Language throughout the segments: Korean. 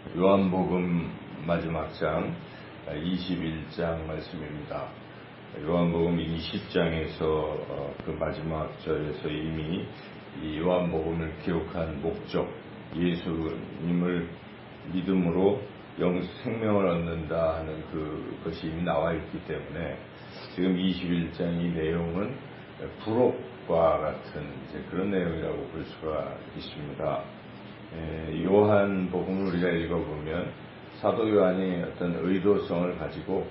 요한복음 마지막 장 21장 말씀입니다. 요한복음 20장에서 그 마지막 절에서 이미 이 요한복음을 기록한 목적, 예수님을 믿음으로 생명을 얻는다 하는 그것이 이미 나와 있기 때문에 지금 21장 이 내용은 부록과 같은 그런 내용이라고 볼 수가 있습니다. 요한복음을 우리가 읽어보면 사도 요한이 어떤 의도성을 가지고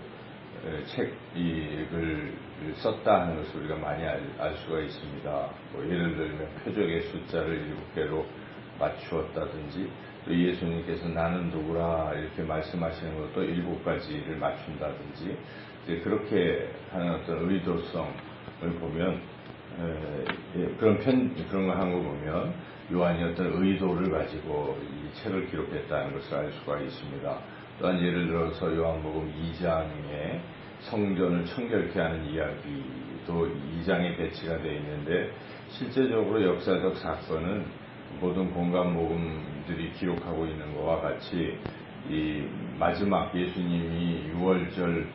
책을 썼다 하는 것을 우리가 많이 알 수가 있습니다. 예를 들면 표적의 숫자를 7개로 맞추었다든지, 또 예수님께서 나는 누구라 이렇게 말씀하시는 것도 7가지를 맞춘다든지, 그렇게 하는 어떤 의도성을 보면 그런 거 한 거 보면 요한이 어떤 의도를 가지고 이 책을 기록했다는 것을 알 수가 있습니다. 또한 예를 들어서 요한복음 2장에 성전을 청결케 하는 이야기도 2장에 배치가 되어 있는데, 실제적으로 역사적 사건은 모든 공간복음들이 기록하고 있는 것과 같이 이 마지막 예수님이 6월절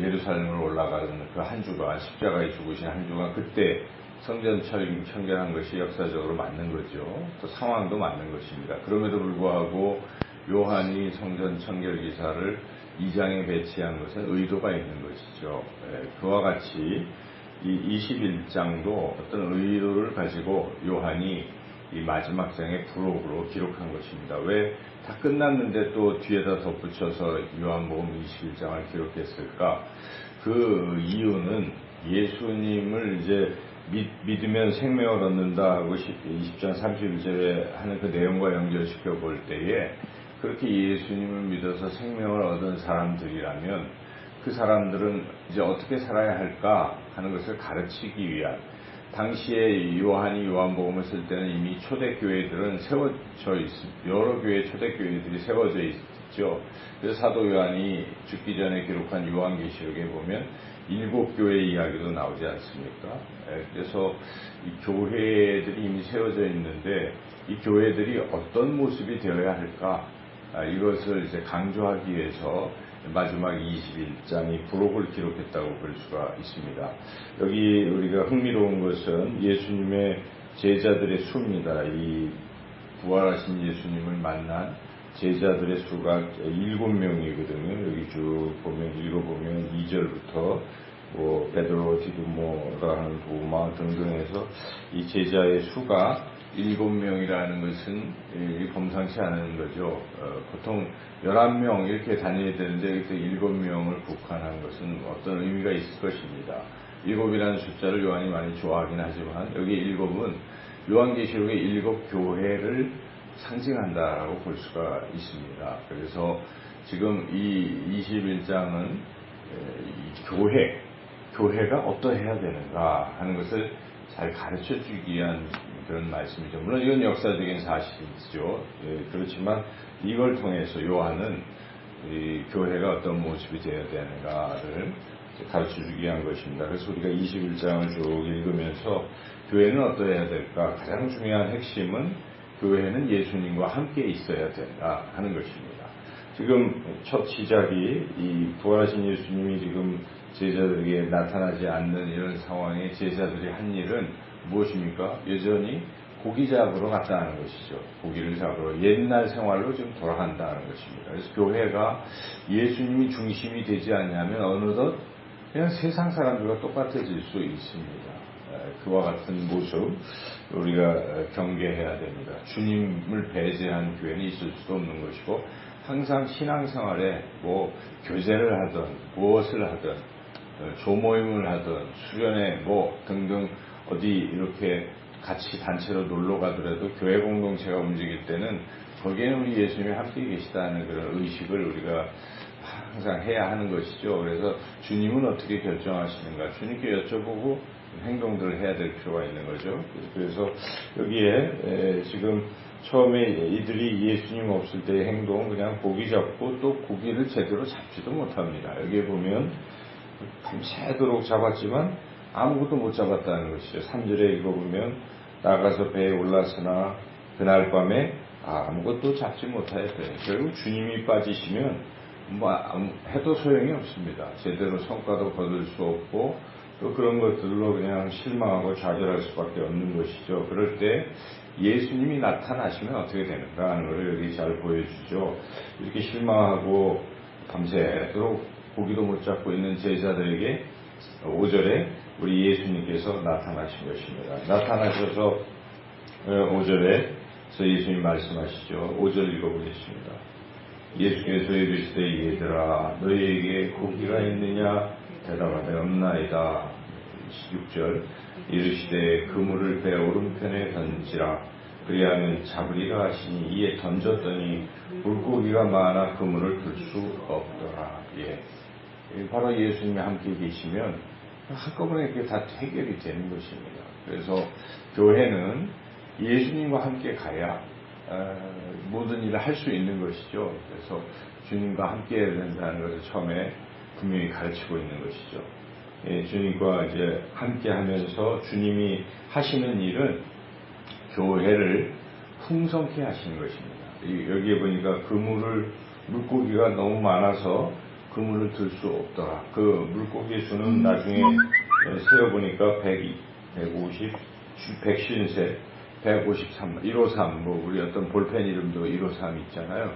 예루살렘으로 올라가는 그 한 주가, 십자가에 죽으신 한 주가 그때 성전 청결한 것이 역사적으로 맞는 거죠. 또 상황도 맞는 것입니다. 그럼에도 불구하고 요한이 성전 청결 기사를 2장에 배치한 것은 의도가 있는 것이죠. 그와 같이 이 21장도 어떤 의도를 가지고 요한이 이 마지막 장의 부록으로 기록한 것입니다. 왜 다 끝났는데 또 뒤에다 덧붙여서 요한복음 21장을 기록했을까? 그 이유는 예수님을 이제 믿으면 생명을 얻는다 하고 20장 31절에 하는 그 내용과 연결시켜 볼 때에, 그렇게 예수님을 믿어서 생명을 얻은 사람들이라면 그 사람들은 이제 어떻게 살아야 할까 하는 것을 가르치기 위한, 당시에 요한이 요한복음을 쓸 때는 이미 초대교회들은 세워져 있습니다. 여러 교회 초대교회들이 세워져 있죠. 그래서 사도 요한이 죽기 전에 기록한 요한계시록에 보면 7교회 이야기도 나오지 않습니까? 그래서 이 교회들이 이미 세워져 있는데 이 교회들이 어떤 모습이 되어야 할까? 이것을 이제 강조하기 위해서 마지막 21장이 부록을 기록했다고 볼 수가 있습니다. 여기 우리가 흥미로운 것은 예수님의 제자들의 수입니다. 이 부활하신 예수님을 만난 제자들의 수가 7명이거든요. 여기 쭉 보면 읽어보면 2절부터 베드로, 디두모라는 도마 등등 해서 이 제자의 수가 7명이라는 것은 범상치 않은 거죠. 보통 11명 이렇게 다녀야 되는데 그때 7명을 국한한 것은 어떤 의미가 있을 것입니다. 7이라는 숫자를 요한이 많이 좋아하긴 하지만 여기 7은 요한계시록의 7교회를 상징한다라고 볼 수가 있습니다. 그래서 지금 이 21장은 교회가 어떠해야 되는가 하는 것을 잘 가르쳐 주기 위한 그런 말씀이죠. 물론 이건 역사적인 사실이죠. 그렇지만 이걸 통해서 요한은 이 교회가 어떤 모습이 되어야 되는가를 가르쳐 주기 위한 것입니다. 그래서 우리가 21장을 쭉 읽으면서 교회는 어떠해야 될까? 가장 중요한 핵심은 교회는 예수님과 함께 있어야 된다 하는 것입니다. 지금 첫 시작이 이 부활하신 예수님이 지금 제자들에게 나타나지 않는 이런 상황에 제자들이 한 일은 무엇입니까? 여전히 고기 잡으러 갔다는 것이죠. 고기를 잡으러 옛날 생활로 지금 돌아간다는 것입니다. 그래서 교회가 예수님이 중심이 되지 않냐면 어느덧 그냥 세상 사람들과 똑같아질 수 있습니다. 그와 같은 모습 우리가 경계해야 됩니다. 주님을 배제한 교회는 있을 수도 없는 것이고, 항상 신앙생활에 교제를 하든 무엇을 하든 조모임을 하든 수련회 등등 어디 이렇게 같이 단체로 놀러 가더라도 교회 공동체가 움직일 때는 거기에는 우리 예수님이 함께 계시다는 그런 의식을 우리가 항상 해야 하는 것이죠. 그래서 주님은 어떻게 결정하시는가 주님께 여쭤보고 행동들을 해야 될 필요가 있는 거죠. 그래서 여기에 지금 처음에 이들이 예수님 없을 때의 행동, 그냥 고기 잡고 또 고기를 제대로 잡지도 못합니다. 여기에 보면 밤새도록 잡았지만 아무것도 못 잡았다는 것이죠. 3절에 읽어보면 나가서 배에 올랐으나 그날 밤에 아무것도 잡지 못하게 돼. 결국 주님이 빠지시면 해도 소용이 없습니다. 제대로 성과도 거둘 수 없고 또 그런 것들로 그냥 실망하고 좌절할 수밖에 없는 것이죠. 그럴 때 예수님이 나타나시면 어떻게 되는가 하는 것을 여기 잘 보여주죠. 이렇게 실망하고 밤새도록 고기도 못 잡고 있는 제자들에게 5절에 우리 예수님께서 나타나신 것입니다. 나타나셔서 5절에 예수님 말씀하시죠. 5절 읽어보겠습니다. 예수께서 이르시되 얘들아 너희에게 고기가 있느냐 대답하되 없나이다. 6절 이르시되 그물을 배 오른편에 던지라 그리하면 잡으리라 하시니 이에 던졌더니 물고기가 많아 그물을 들 수 없더라. 바로 예수님이 함께 계시면 한꺼번에 이렇게 다 해결이 되는 것입니다. 그래서 교회는 예수님과 함께 가야 모든 일을 할 수 있는 것이죠. 그래서 주님과 함께 해야 된다는 것을 처음에 분명히 가르치고 있는 것이죠. 주님과 이제 함께 하면서 주님이 하시는 일은 교회를 풍성케 하시는 것입니다. 여기에 보니까 물고기가 너무 많아서 그물을 들 수 없더라. 그 물고기의 수는 나중에 세어보니까 102, 150, 153, 153, 153, 우리 어떤 볼펜 이름도 153 있잖아요.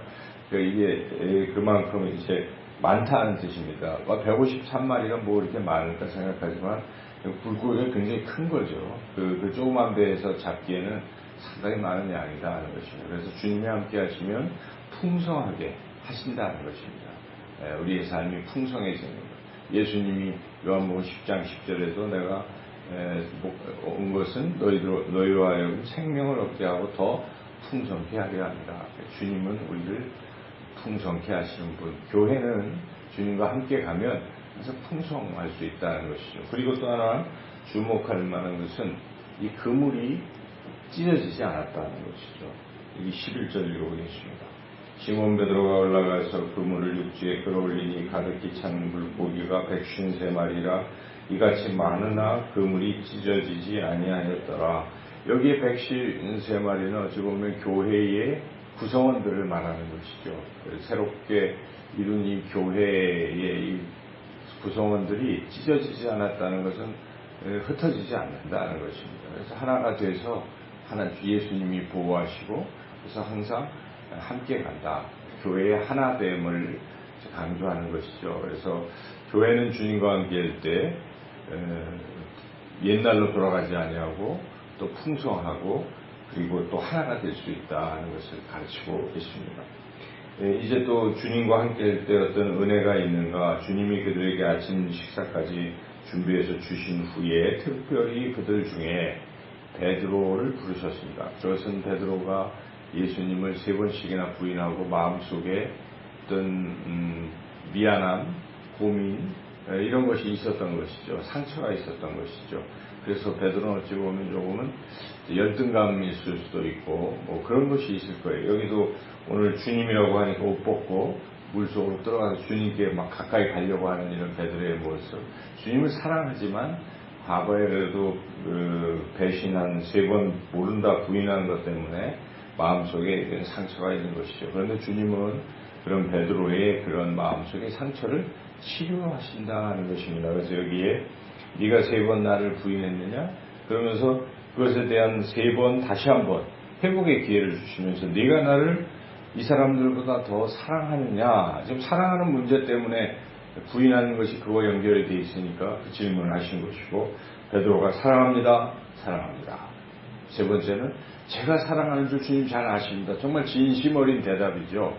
그러니까 이게 그만큼 이제 많다는 뜻입니다. 153마리가 이렇게 많을까 생각하지만 물고기가 굉장히 큰 거죠. 그 조그만 배에서 잡기에는 상당히 많은 양이다 하는 것입니다. 그래서 주님이 함께 하시면 풍성하게 하신다는 것입니다. 우리의 삶이 풍성해지는 것. 예수님이 요한복음 10장 10절에도 내가 온 것은 너희와 하여금 생명을 얻게 하고 더 풍성케 하려 합니다. 주님은 우리를 풍성케 하시는 분. 교회는 주님과 함께 가면 그래서 풍성할 수 있다는 것이죠. 그리고 또 하나 주목할 만한 것은 이 그물이 찢어지지 않았다는 것이죠. 이 11절 읽어보겠습니다. 시몬 베드로가 올라가서 그물을 육지에 끌어올리니 가득히 찬 물고기가 153마리라 이같이 많으나 그물이 찢어지지 아니하였더라. 여기에 153마리는 어찌 보면 교회의 구성원들을 말하는 것이죠. 새롭게 이룬 이 교회의 이 구성원들이 찢어지지 않았다는 것은 흩어지지 않는다는 것입니다. 그래서 하나가 돼서 예수님이 보호하시고 그래서 항상 함께 간다. 교회의 하나됨을 강조하는 것이죠. 그래서 교회는 주님과 함께 할 때 옛날로 돌아가지 아니하고 또 풍성하고 그리고 또 하나가 될 수 있다는 것을 가르치고 있습니다. 이제 또 주님과 함께 할 때 어떤 은혜가 있는가, 주님이 그들에게 아침 식사까지 준비해서 주신 후에 특별히 그들 중에 베드로를 부르셨습니다. 그것은 베드로가 예수님을 3번씩이나 부인하고 마음속에 어떤 미안함, 고민 이런 것이 있었던 것이죠. 상처가 있었던 것이죠. 그래서 베드로는 어찌 보면 조금은 열등감이 있을 수도 있고 그런 것이 있을 거예요. 여기도 오늘 주님이라고 하니까 옷 벗고 물속으로 들어가서 주님께 막 가까이 가려고 하는 이런 베드로의 모습. 주님을 사랑하지만 과거에 그래도 배신한 3번 모른다 부인하는 것 때문에 마음속에 상처가 있는 것이죠. 그런데 주님은 그런 베드로의 그런 마음속의 상처를 치료하신다는 것입니다. 그래서 여기에 네가 3번 나를 부인했느냐? 그러면서 그것에 대한 3번 다시 한번 회복의 기회를 주시면서 네가 나를 이 사람들보다 더 사랑하느냐? 지금 사랑하는 문제 때문에 부인하는 것이 그와 연결이 되어 있으니까 그 질문을 하신 것이고 베드로가 사랑합니다. 사랑합니다. 3번째는 제가 사랑하는 줄 주님 잘 아십니다. 정말 진심 어린 대답이죠.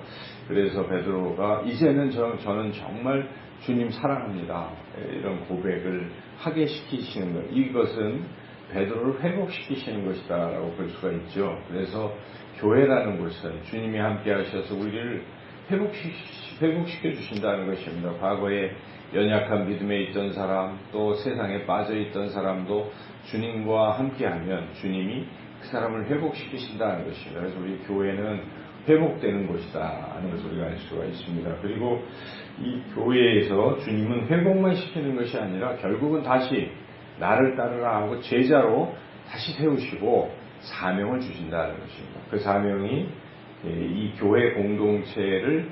그래서 베드로가 이제는 저는 정말 주님 사랑합니다. 이런 고백을 하게 시키시는 것. 이것은 베드로를 회복시키시는 것이다 라고 볼 수가 있죠. 그래서 교회라는 곳은 주님이 함께 하셔서 우리를 회복시켜 주신다는 것입니다. 과거에 연약한 믿음에 있던 사람 또 세상에 빠져 있던 사람도 주님과 함께하면 주님이 그 사람을 회복시키신다는 것입니다. 그래서 우리 교회는 회복되는 곳이다 하는 것을 우리가 알 수가 있습니다. 그리고 이 교회에서 주님은 회복만 시키는 것이 아니라 결국은 다시 나를 따르라 하고 제자로 다시 세우시고 사명을 주신다는 것입니다. 그 사명이 이 교회 공동체를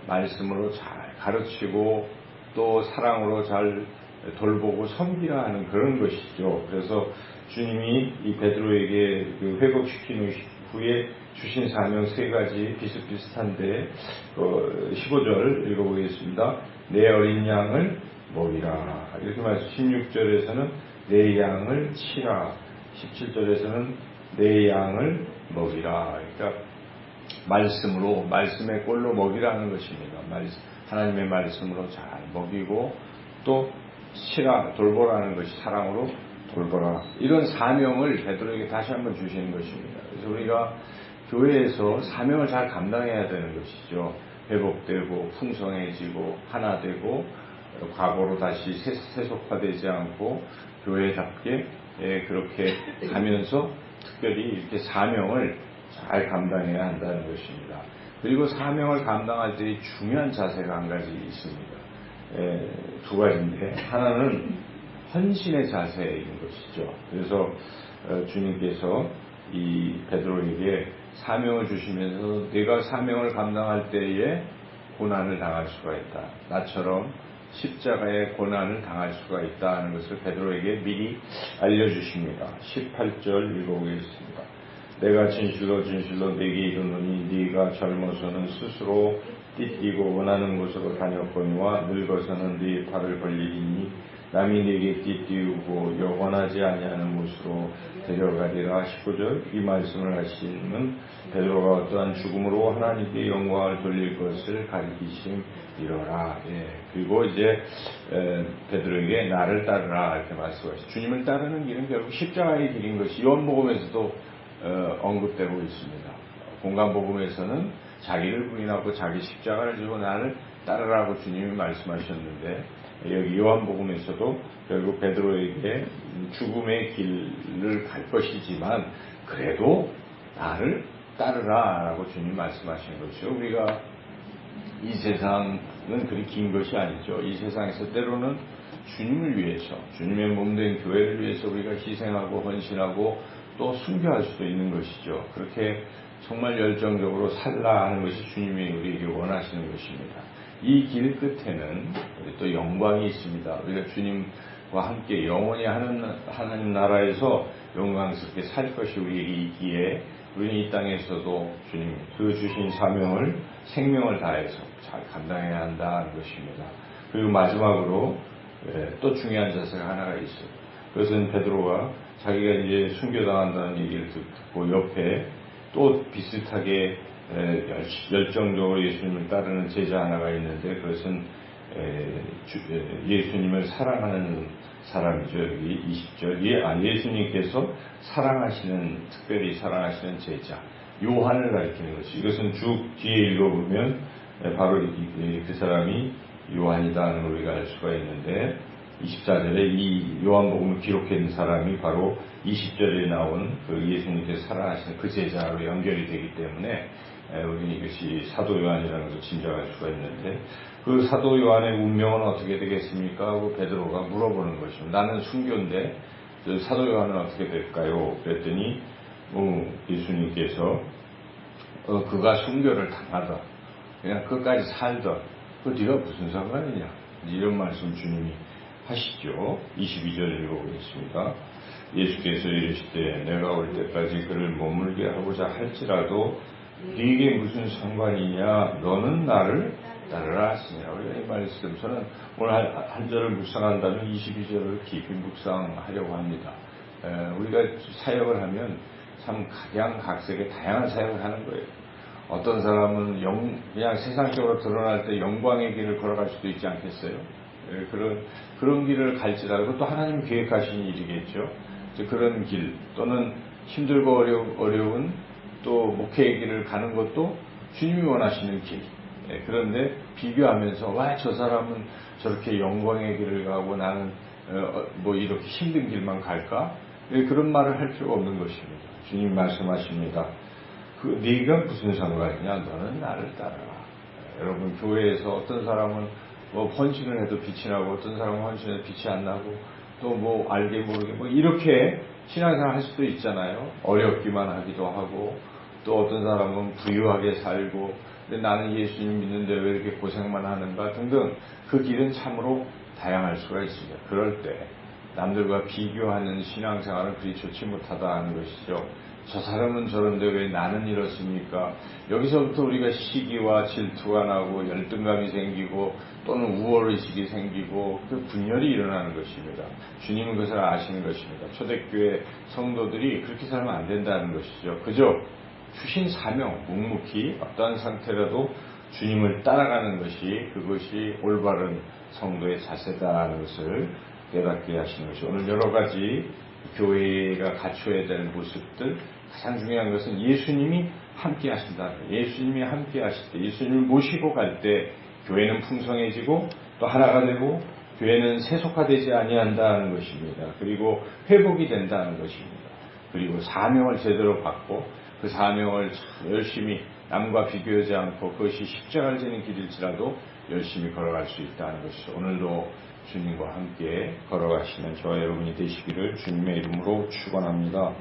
말씀으로 잘 가르치고 또 사랑으로 잘 돌보고 섬기라 하는 그런 것이죠. 그래서 주님이 이 베드로에게 그 회복시킨 후에 주신 사명 세 가지 비슷비슷한데 15절 읽어보겠습니다. 내 어린 양을 먹이라. 이렇게 말씀 16절에서는 내 양을 치라. 17절에서는 내 양을 먹이라. 그러니까 말씀으로 말씀의 꼴로 먹이라는 것입니다. 하나님의 말씀으로 잘 먹이고 또 치라 돌보라는 것이 사랑으로 돌보라. 이런 사명을 베드로에게 다시 한번 주시는 것입니다. 그래서 우리가 교회에서 사명을 잘 감당해야 되는 것이죠. 회복되고 풍성해지고 하나 되고 과거로 다시 세속화되지 않고 교회답게 그렇게 가면서 특별히 이렇게 사명을 잘 감당해야 한다는 것입니다. 그리고 사명을 감당할 때 중요한 자세가 한 가지 있습니다. 두 가지인데 하나는 헌신의 자세인 것이죠. 그래서 주님께서 이 베드로에게 사명을 주시면서 네가 사명을 감당할 때에 고난을 당할 수가 있다. 나처럼 십자가의 고난을 당할 수가 있다는 것을 베드로에게 미리 알려주십니다. 18절 읽어보겠습니다. 내가 진실로 진실로 네게 이르노니 네가 젊어서는 스스로 띠띠고 원하는 곳으로 다녔거니와 늙어서는 네 팔을 벌리리니 남이 네게 띠띠우고 원하지 아니하는 곳으로 데려가리라. 19절 이 말씀을 하시는 베드로가 어떠한 죽음으로 하나님께 영광을 돌릴 것을 가리키심이로라. 그리고 이제 베드로에게 나를 따르라 이렇게 말씀하시죠. 주님을 따르는 길은 결국 십자가의 길인 것이 요한복음에서도 언급되고 있습니다. 공간복음에서는 자기를 부인하고 자기 십자가를 지고 나를 따르라고 주님이 말씀하셨는데 여기 요한복음에서도 결국 베드로에게 죽음의 길을 갈 것이지만 그래도 나를 따르라 라고 주님 말씀하신 것이죠. 우리가 이 세상은 그리 긴 것이 아니죠. 이 세상에서 때로는 주님을 위해서 주님의 몸된 교회를 위해서 우리가 희생하고 헌신하고 또 순교할 수도 있는 것이죠. 그렇게 정말 열정적으로 살라 하는 것이 주님이 우리에게 원하시는 것입니다. 이 길 끝에는 또 영광이 있습니다. 우리가 주님과 함께 영원히 하나님 나라에서 영광스럽게 살 것이 우리에게 있기에 우리는 이 땅에서도 주님 그 주신 사명을 생명을 다해서 잘 감당해야 한다는 것입니다. 그리고 마지막으로 또 중요한 자세가 하나가 있어요. 그것은 베드로가 자기가 이제 순교당한다는 얘기를 듣고 옆에 또 비슷하게 열정적으로 예수님을 따르는 제자 하나가 있는데 그것은 예수님을 사랑하는 사람이죠. 여기 20절 예수님께서 특별히 사랑하시는 제자 요한을 가리키는 것이 이것은 쭉 뒤에 읽어보면 바로 그 사람이 요한이다는 걸 우리가 알 수가 있는데 24절에 이 요한복음을 기록한 사람이 바로 20절에 나온 그 예수님께서 사랑하시는 그 제자로 연결이 되기 때문에 우리는 이것이 사도 요한이라는 것을 짐작할 수가 있는데 그 사도 요한의 운명은 어떻게 되겠습니까? 하고 베드로가 물어보는 것입니다. 나는 순교인데 사도 요한은 어떻게 될까요? 그랬더니 예수님께서 그가 순교를 당하다 그냥 끝까지 살다 그 네가 무슨 상관이냐 이런 말씀 주님이 하시죠. 22절 읽어보겠습니다. 예수께서 이르시되 내가 올 때까지 그를 머물게 하고자 할지라도 네게 무슨 상관이냐 너는 나를 따르라 하시니라. 우리가 이 말씀 저는 오늘 한 절을 묵상한다면 22절을 깊이 묵상하려고 합니다. 우리가 사역을 하면 참 각양각색의 다양한 사역을 하는 거예요. 어떤 사람은 그냥 세상적으로 드러날 때 영광의 길을 걸어갈 수도 있지 않겠어요? 그런 길을 갈지라도 그것도 하나님 계획하신 일이겠죠. 그런 길 또는 힘들고 어려운 또 목회의 길을 가는 것도 주님이 원하시는 길. 그런데 비교하면서 와 저 사람은 저렇게 영광의 길을 가고 나는 뭐 이렇게 힘든 길만 갈까? 그런 말을 할 필요가 없는 것입니다. 주님 말씀하십니다. 네가 무슨 상관이냐? 너는 나를 따라라. 여러분 교회에서 어떤 사람은 뭐 헌신을 해도 빛이 나고 어떤 사람은 헌신해도 빛이 안 나고 또 뭐 알게 모르게 뭐 이렇게 신앙생활 할 수도 있잖아요. 어렵기만 하기도 하고 또 어떤 사람은 부유하게 살고, 근데 나는 예수님 믿는데 왜 이렇게 고생만 하는가 등등, 그 길은 참으로 다양할 수가 있습니다. 그럴 때 남들과 비교하는 신앙생활은 그리 좋지 못하다는 것이죠. 저 사람은 저런데 왜 나는 이렇습니까? 여기서부터 우리가 시기와 질투가 나고 열등감이 생기고 또는 우월의식이 생기고 그 분열이 일어나는 것입니다. 주님은 그것을 아시는 것입니다. 초대교회 성도들이 그렇게 살면 안 된다는 것이죠. 그저 주신 사명, 묵묵히 어떠한 상태라도 주님을 따라가는 것이, 그것이 올바른 성도의 자세다는 것을 깨닫게 하시는 것이, 오늘 여러 가지 교회가 갖춰야 되는 모습들, 가장 중요한 것은 예수님이 함께 하신다는 거예요. 예수님이 함께 하실 때, 예수님을 모시고 갈 때 교회는 풍성해지고 또 하나가 되고 교회는 세속화되지 아니한다는 것입니다. 그리고 회복이 된다는 것입니다. 그리고 사명을 제대로 받고 그 사명을 열심히 남과 비교하지 않고, 그것이 십자가를 지는 길일지라도 열심히 걸어갈 수 있다는 것이죠. 오늘도 주님과 함께 걸어가시는 저와 여러분이 되시기를 주님의 이름으로 축원합니다.